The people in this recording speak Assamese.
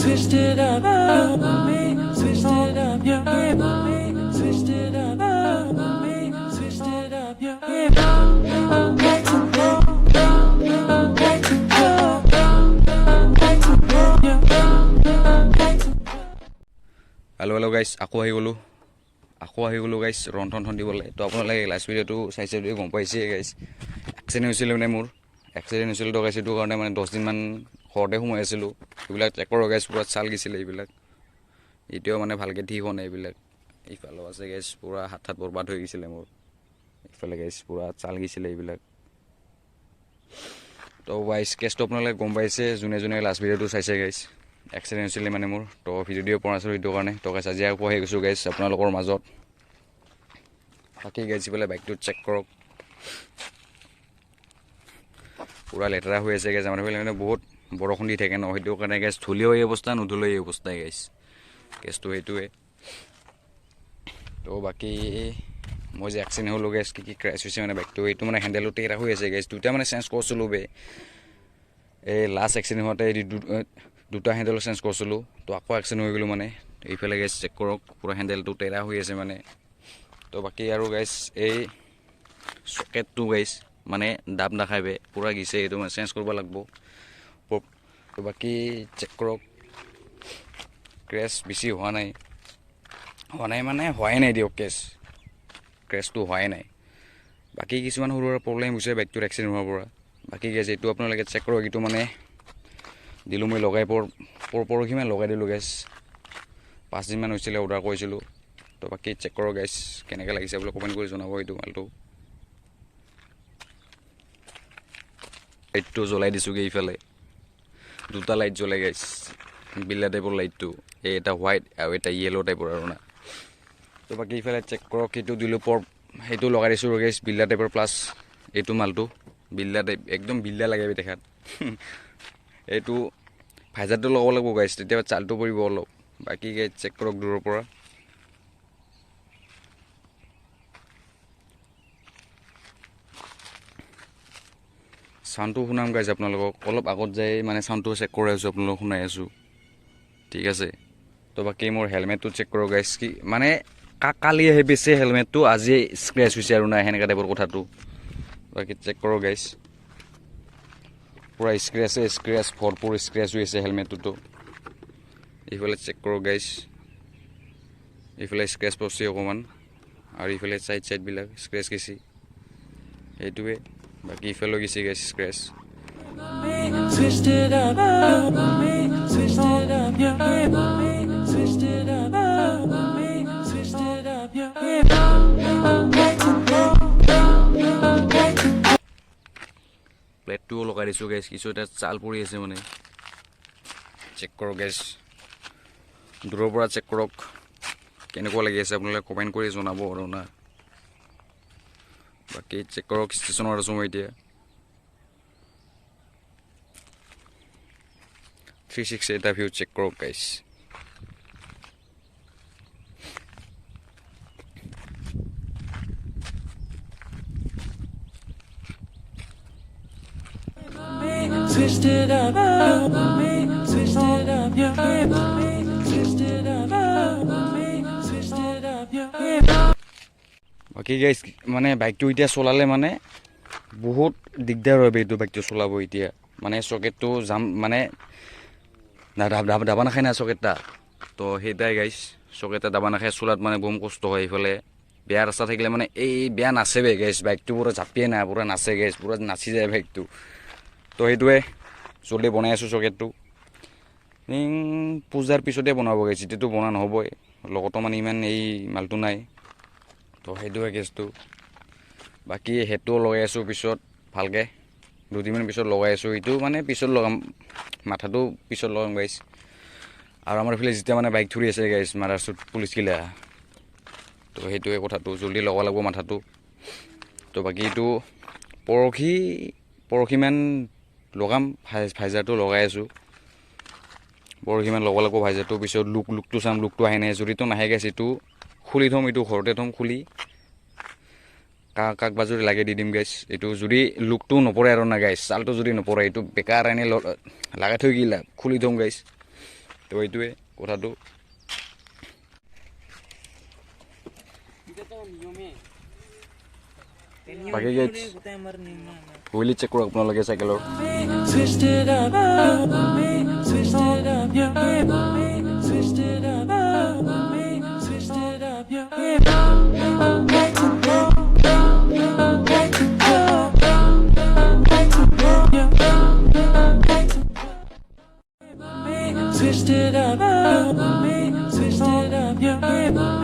Switched it up, me, switched it up, yeah, me, switched it up, me, switched it up, yeah, way too low, way too low, way too low, yeah, way too hello' গাইছ আকৌ আহি গ'লোঁ গাইছ ৰন্ধন দিবলৈ তো আপোনালোকে লাষ্ট ভিডিঅ'টো চাইছে যদি গম পাইছে গাইছ এক্সিডেণ্ট হৈছিলে মানে মোৰ এক্সিডেণ্ট হৈছিল তো গাইছ সেইটো কাৰণে মানে 10 দিনমান ঘৰতে সোমাই আছিলোঁ এইবিলাক ট্ৰেকৰ গাইছ পূৰা চাল গৈছিলে এইবিলাক এতিয়াও মানে ভালকৈ ঠিক হোৱা নাই এইবিলাক ইফালেও আছে গাইছ পূৰা হাত বৰবাদ হৈ গৈছিলে মোৰ ইফালে গাইছ পূৰা চাল গৈছিলে এইবিলাক তো গাইছ কেছটো আপোনালোকে গম পাইছে যোনে লাষ্ট ভিডিঅ'টো চাইছে গাইছ এক্সিডেণ্ট হৈছিলে মানে মোৰ তো ভিডিঅ' দিব পৰা নাছিলোঁ সেইটো কাৰণে তো গাইছ আজি আকৌ আহি গৈছোঁ গাইছ আপোনালোকৰ মাজত বাকী গাইছ পেলাই বাইকটো চেক কৰক পূৰা লেতেৰা হৈ আছে গাইছ আমাৰ ফালে মানে বহুত বৰষুণ দি থাকে ন সেইটো কাৰণে গাইছ ধুলেও এই অৱস্থা নুধুলেও এই অৱস্থাই গাইছ কেছটো সেইটোৱে তো বাকী মই যে এক্সিডেণ্ট হ'লোঁ গাইছ কি ক্ৰেছ হৈছে মানে বাইকটো এইটো মানে হেণ্ডেলটো টেৰা হৈ আছে গাইছ দুটা মানে চেঞ্জ কৰিছিলোঁ এই লাষ্ট এক্সিডেণ্ট হওঁতে দুটা হেণ্ডেল চেঞ্জ কৰিছিলোঁ তো আকৌ এক্সিডেণ্ট হৈ গ'লোঁ মানে এইফালে গাইছ চেক কৰক পূৰা হেণ্ডেলটো টেৰা হৈ আছে মানে তো বাকী আৰু গাইছ এই চকেটটো গাইছ মানে দাব নাখাইবে পূৰা গিছে এইটো মানে চেঞ্জ কৰিব লাগিব তো বাকী চেক কৰক ক্ৰেছ বেছি হোৱা নাই মানে হোৱাই নাই দিয়ক ক্ৰেছটো হোৱাই নাই বাকী কিছুমান সৰু সুৰা প্ৰব্লেম হৈছে বাইকটোৰ এক্সিডেণ্ট হোৱাৰ পৰা বাকী গাইছ এইটো আপোনালোকে চেক কৰক এইটো মানে দিলোঁ মই লগাই পৰহিমান লগাই দিলোঁ গাইছ 5 দিনমান হৈছিলে অৰ্ডাৰ কৰিছিলোঁ তো বাকী চেক কৰক গাইছ কেনেকৈ লাগিছে বোলে কমেণ্ট কৰি জনাব এইটো মালটো লাইটটো জ্বলাই দিছোঁগৈ এইফালে দুটা লাইট জ্বলাই গাইছ বিল্লা টাইপৰ লাইটটো এই এটা হোৱাইট আৰু এটা য়েল' টাইপৰ আৰু না তো বাকী এইফালে চেক কৰক সেইটো দিলোঁ সেইটো লগাই দিছোঁ গাইছ বিল্লা টাইপৰ প্লাছ এইটো মালটো বিল্লা টাইপ একদম বিল্লা লাগে দেখাত এইটো ভাইজাৰটো লগাব লাগিব গাইছ তেতিয়া চালটো পৰিব অলপ বাকী গাইছ চেক কৰক দূৰৰ পৰা চাউণ্ডটো শুনাম গাইছ আপোনালোকক অলপ আগত যাই মানে চাউণ্ডটো চেক কৰি আছোঁ আপোনালোকক শুনাই আছোঁ ঠিক আছে তো বাকী মোৰ হেলমেটটো চেক কৰক গাইছ কি মানে কালি আহি বেছি হেলমেটটো আজি স্ক্ৰেচ হৈছে আৰু নাই সেনেকুৱা টাইপৰ কথাটো বাকী চেক কৰক গাইছ পূৰা স্ক্ৰেচ ভৰপূৰ স্ক্ৰেচ হৈ আছে হেলমেটটোতো এইফালে চেক কৰক গাইছ এইফালে স্ক্ৰেচ পৰছে অকণমান আৰু এইফালে চাইডবিলাক স্ক্ৰেচ গেছি সেইটোৱে বাকী ইফালেও গেছি গাইছ scratch switched it up, me, switched it up, yeah, me, switched it up, me, switched it up, yeah, way too low, way too low. প্লেটটোও লগাই দিছোঁ গাইছ কিছু এটা চাল পৰি আছে মানে চেক কৰক গাইছ দূৰৰ পৰা চেক কৰক কেনেকুৱা লাগি আছে আপোনালোকে কমেণ্ট কৰি জনাব আৰু না বাকী চেক কৰক ষ্টেচনত আছোঁ মই এতিয়া 360 এটা ভিউ চেক কৰক গাইছ Switched it up, me, switched it up, yeah, me, switched it up, me, switched it up, yeah. বাকী গাইছ মানে বাইকটো এতিয়া চলালে মানে বহুত দিগদাৰ হয় এইটো বাইকটো চলাব এতিয়া মানে চকেটটো জাম মানে দাবা নাখায় না চকেটটা তো সেইটাই গাইছ চকেটটা দাবা নাখায় চলাত মানে বম কষ্ট হয় এইফালে বেয়া ৰাস্তা থাকিলে মানে এই বেয়া নাচেবে গাইছ বাইকটো পূৰা জাপিয়ে নাই পূৰা নাচে গাইছ পূৰা নাচি যায় বাইকটো তো সেইটোৱে জলদি বনাই আছোঁ চকেটটো পূজাৰ পিছতে বনাব গাইছ এতিয়াতো বনা নহ'বই লগতো মানে ইমান এই মালটো নাই তো সেইটোৱে কেছটো বাকী সেইটোও লগাই আছোঁ পিছত ভালকৈ 2 দিনমান পিছত লগাই আছোঁ এইটো মানে পিছত লগাম মাথাটো পিছত লগাম গাইছ আৰু আমাৰ এইফালে যেতিয়া মানে বাইক ধৰি আছে গাইছ মাৰাচুট পুলিচগিলা তো সেইটোৱে কথাটো জলদি লগাব লাগিব মাথাটো তো বাকী এইটো পৰহিমান লগাম ভাইজাৰটো লগাই আছোঁ পৰহিমান লগাব লাগিব ভাইজাৰটো পিছত লুকটো চাম লুকটো আহে নাই যদিতো নাহে গাইছ এইটো খুলি থ'ম এইটো ঘৰতে থ'ম খুলি কাক বা যদি লাগে দি দিম গাইছ এইটো যদি লুকটো নপৰে আৰু না গাইছ চালটো যদি নপৰে এইটো বেকাৰ এনে লগাই থৈ গিলা খুলি থ'ম গাইছ তো তো এইটোৱে কথাটো বাকী গাইজ হুইলি চেক কৰক আপোনালোকে চাইকেলৰ Switched it up, switched it up, yeah, switched it up, switched it up, yeah, back to blow, back to blow, back to blow, yeah, back to blow. Switched it up, switched it up, yeah.